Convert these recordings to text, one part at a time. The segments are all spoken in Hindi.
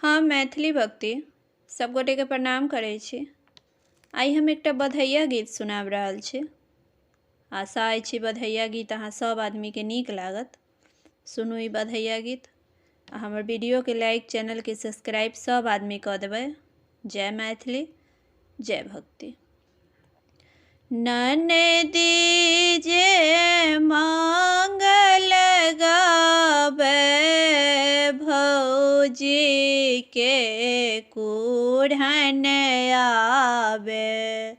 हम मैथिली भक्ति सब गोटे के प्रणाम करै छी। आइ हम एकटा बधैया गीत सुनाब रहल छी। आशा अछि बधैया गीत अहाँ सब आदमी के नीक लागत। सुनू ई बधैया गीत आ हमर वीडियो के लाइक, चैनल के सब्सक्राइब सब आदमी कऽ देबै। जय मैथिली, जय भक्ति। ननदी जे मांगल गाबै, भौजी के कुढ़न आवे।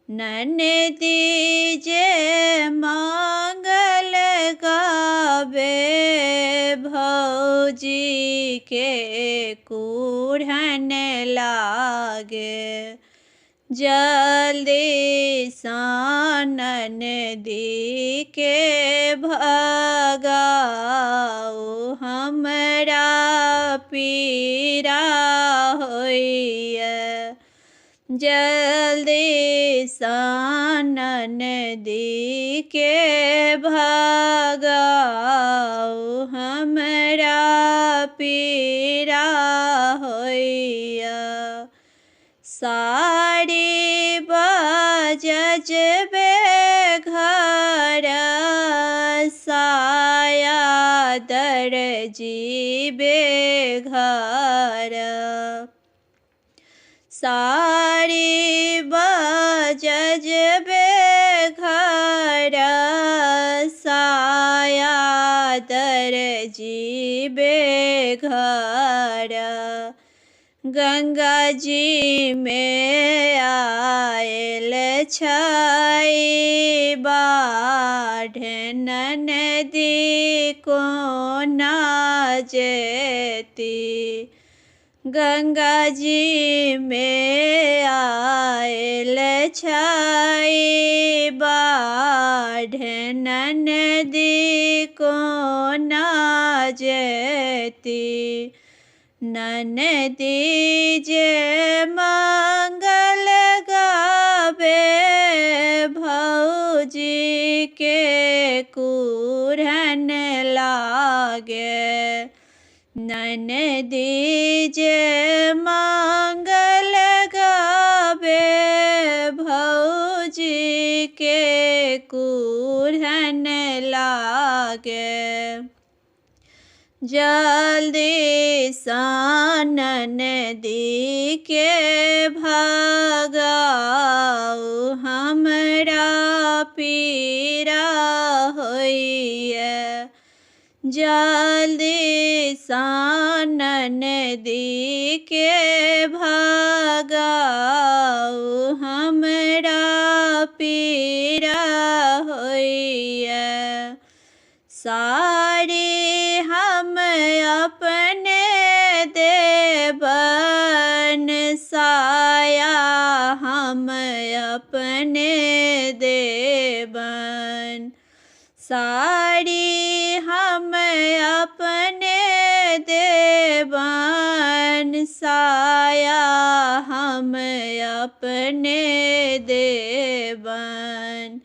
ननदी जे मांगल गावे, भौजी के कुढ़न लागे। जल्दी सा ननदी के भगाओ, हमरा पीरा होइए। जल्दी सा ननदी के भगाओ, हमरा पीरा होइए। साड़ी बजबे घर, साया दर्जी बेघर। साड़ी बजबे घर, साया दर्जी बेघर। गंगा जी में आयल छै बाढ़, ननदी कोना जेती। गंगा जी में आयल छै बाढ़, ननदी कोना जेती। ननदी जे मंगल गावे, भौजी के कुढ़न लागे। ननदी जे मंगल गावे, भौजी के कुढ़न लागे। जल्दी सा ननदी के भगाओ, हमरा पीरा होइए। जल्दी सा ननदी के भगाओ, हमरा पीरा होइए। साड़ी हम अपने देबन, साया हम अपने देबन। साड़ी हम अपने देबन, साया हम अपने देबन।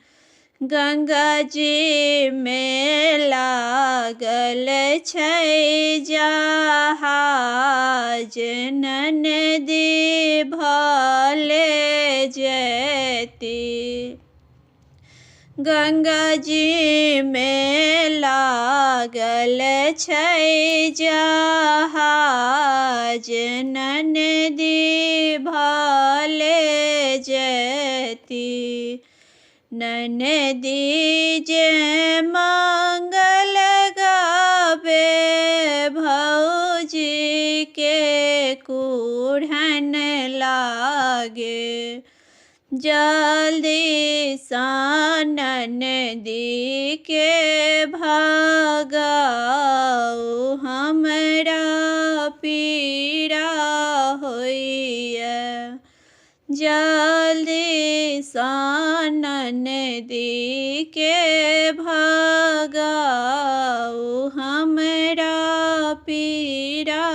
गंगा जी में लागल छै जहाज, ननदी भले जेती। गंगा जी में लागल छै जहाज, ननदी भले जेती। ननदी जे मंगल गावे, भौजी के कुढ़न लागे। जल्दी सा ननदी के भगाओ, हमरा पीरा होइए। जल्दी सा ननदी के भगाओ, हमरा पीरा